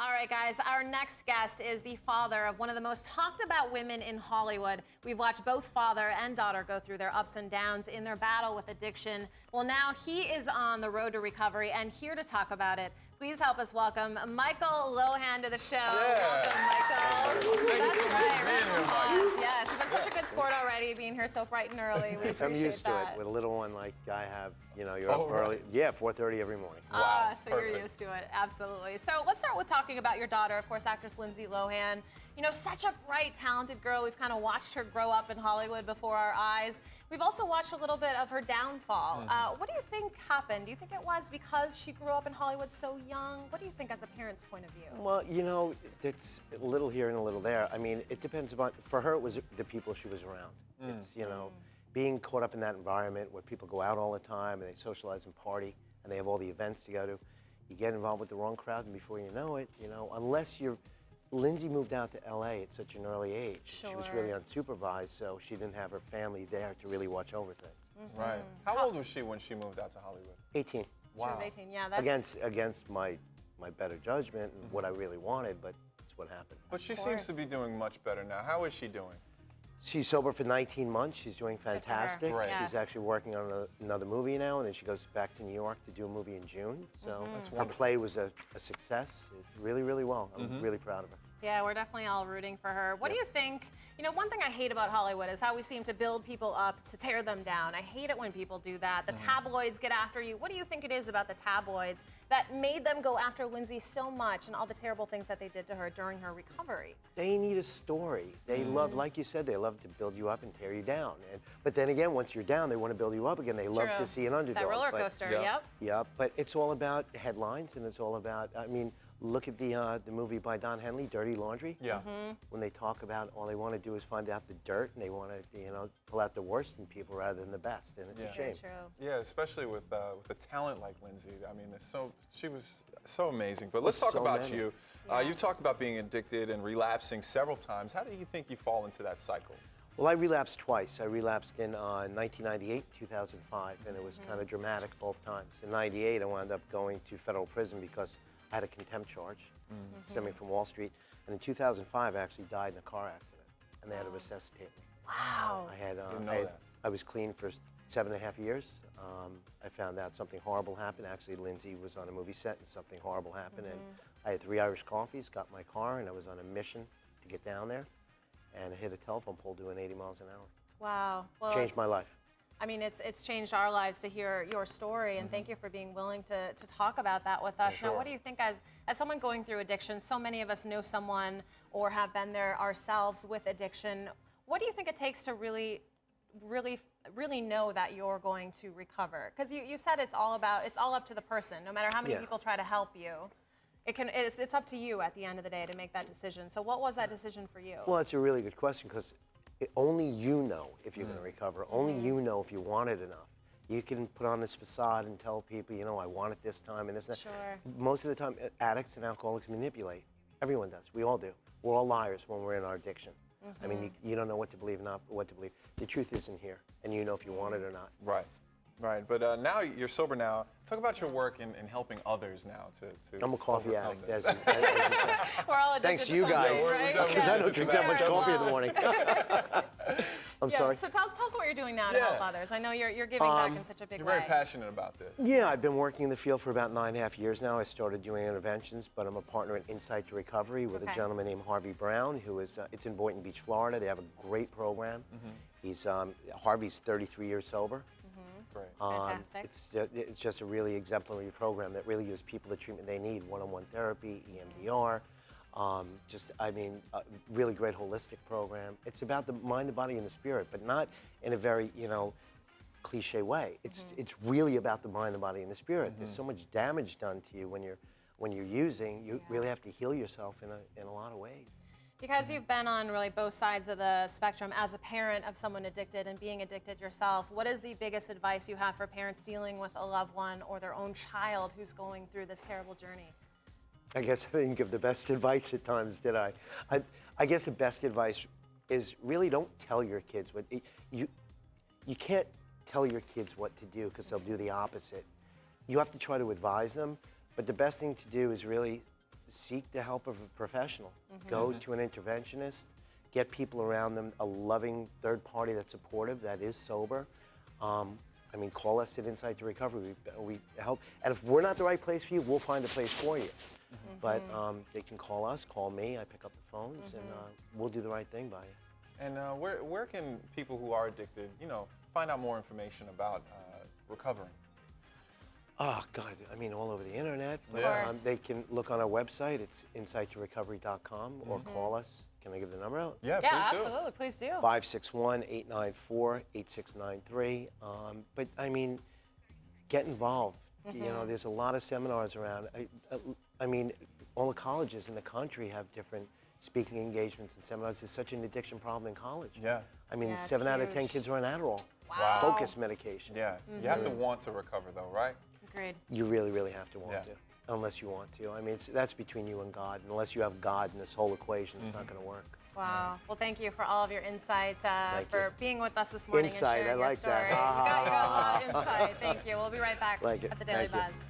All right, guys, our next guest is the father of one of the most talked about women in Hollywood. We've watched both father and daughter go through their ups and downs in their battle with addiction. Well, now he is on the road to recovery and here to talk about it. Please help us welcome Michael Lohan to the show. Yeah. Welcome, Michael. Thank you so much for being here, Mike. Yes, you've been such a good sport already, being here so bright and early. We appreciate I'm used that. to it. With a little one like I have, you know, you're up early. Right. Yeah, 4:30 every morning. Wow, So perfect. you're used to it, absolutely. So let's start with talking about your daughter, of course, actress Lindsay Lohan. You know, such a bright, talented girl. We've kind of watched her grow up in Hollywood before our eyes. We've also watched a little bit of her downfall. What do you think happened? Do you think it was because she grew up in Hollywood so young? What do you think as a parent's point of view? Well, you know, it's a little here and a little there. I mean, it depends upon, for her, it was the people she was around. It's, you know, being caught up in that environment where people go out all the time and they socialize and party and they have all the events to go to. You get involved with the wrong crowd and before you know it, you know, unless you're, Lindsay moved out to LA at such an early age. She was really unsupervised, so she didn't have her family there to really watch over things. Right. How old was she when she moved out to Hollywood? 18. She was 18, yeah. That's... Against my better judgment and what I really wanted, but it's what happened. But she seems to be doing much better now. How is she doing? She's sober for 19 months. She's doing fantastic. Great. She's actually working on another movie now, and then she goes back to New York to do a movie in June. So her play was a success. Really, really well. I'm really proud of her. Yeah, we're definitely all rooting for her. What do you think? You know, one thing I hate about Hollywood is how we seem to build people up to tear them down. I hate it when people do that. The tabloids get after you. What do you think it is about the tabloids that made them go after Lindsay so much and all the terrible things that they did to her during her recovery? They need a story. They love, like you said, they love to build you up and tear you down. But then again, once you're down, they want to build you up again. They love to see an underdog. That roller coaster, yep. Yeah, but it's all about headlines, and it's all about, I mean, look at the movie by Don Henley, Dirty Laundry. Yeah. When they talk about all they want to do is find out the dirt, and they want to, you know, pull out the worst in people rather than the best, and it's a shame. True. Yeah, especially with a talent like Lindsay. I mean, she was so amazing. But let's talk about you. You talked about being addicted and relapsing several times. How do you think you fall into that cycle? Well, I relapsed twice. I relapsed in 1998, 2005, and it was kind of dramatic both times. In 98, I wound up going to federal prison because I had a contempt charge stemming from Wall Street. And in 2005, I actually died in a car accident, and they had to resuscitate me. Wow. I was clean for 7.5 years. I found out something horrible happened. Actually, Lindsay was on a movie set, and something horrible happened. And I had 3 Irish coffees, got my car, and I was on a mission to get down there. And I hit a telephone pole doing 80 miles an hour. Wow. Well, Changed my life. I mean, it's changed our lives to hear your story, and thank you for being willing to talk about that with us. Now, what do you think, as someone going through addiction, so many of us know someone or have been there ourselves with addiction. What do you think it takes to really know that you're going to recover? Because you said it's all up to the person. No matter how many people try to help you, it's up to you at the end of the day to make that decision. So what was that decision for you? Well, it's a really good question, because only you know if you're going to recover. Only you know if you want it enough. You can put on this facade and tell people, you know, I want it this time and this and that. Sure. Most of the time, addicts and alcoholics manipulate. Everyone does. We all do. We're all liars when we're in our addiction. I mean, you don't know what to believe, not what to believe. The truth isn't here, and you know if you want it or not. Right. Right, but now you're sober now. Talk about your work in helping others now to I'm a coffee overcome addict, this. as you said. We're all addicted Thanks to to you something, guys, right? because I don't drink that much coffee in the morning. I'm sorry. So tell us what you're doing now to help others. I know you're giving back in such a big You're way. very passionate about this. Yeah, I've been working in the field for about 9.5 years now. I started doing interventions, but I'm a partner in Insight to Recovery with a gentleman named Harvey Brown, who is, it's in Boynton Beach, Florida. They have a great program. He's, Harvey's 33 years sober. Great. Fantastic. It's just a really exemplary program that really gives people the treatment they need, one-on-one therapy, EMDR, I mean, a really great holistic program. It's about the mind, the body, and the spirit, but not in a very, you know, cliche way. It's really about the mind, the body, and the spirit. There's so much damage done to you when you're using. You really have to heal yourself in a lot of ways. Because you've been on really both sides of the spectrum as a parent of someone addicted and being addicted yourself, what is the biggest advice you have for parents dealing with a loved one or their own child who's going through this terrible journey? I guess I didn't give the best advice at times, did I? I guess the best advice is really don't tell your kids what you can't tell your kids what to do, because they'll do the opposite. You have to try to advise them, but the best thing to do is really seek the help of a professional. Go to an interventionist, get people around them, a loving third party that's supportive, that is sober. I mean, call us at Insight to Recovery. We help. And if we're not the right place for you, we'll find a place for you. But they can call us, call me. I pick up the phones, and we'll do the right thing by you. And where can people who are addicted, find out more information about recovering? Oh, God, I mean, all over the internet. But Yeah. they can look on our website. It's insighttorecovery.com, or call us. Can I give the number out? Yeah, Yeah, please do. absolutely. Please do. 561-894-8693. But I mean, get involved. There's a lot of seminars around. I mean, all the colleges in the country have different speaking engagements and seminars. There's such an addiction problem in college. Yeah. I mean, Yeah, it's 7 out of 10 huge. kids are on Adderall. Wow. Focus medication. Yeah. You have to want to recover, though, right? Agreed. You really, really have to want Yeah. to, unless you want to. I mean, that's between you and God. Unless you have God in this whole equation, it's not going to work. Wow. Well, thank you for all of your insight, Thank for you. being with us this morning Insight, and sharing I your like story. that. You got a lot of insight. Thank you. We'll be right back Like it. at the Daily Thank you. Buzz.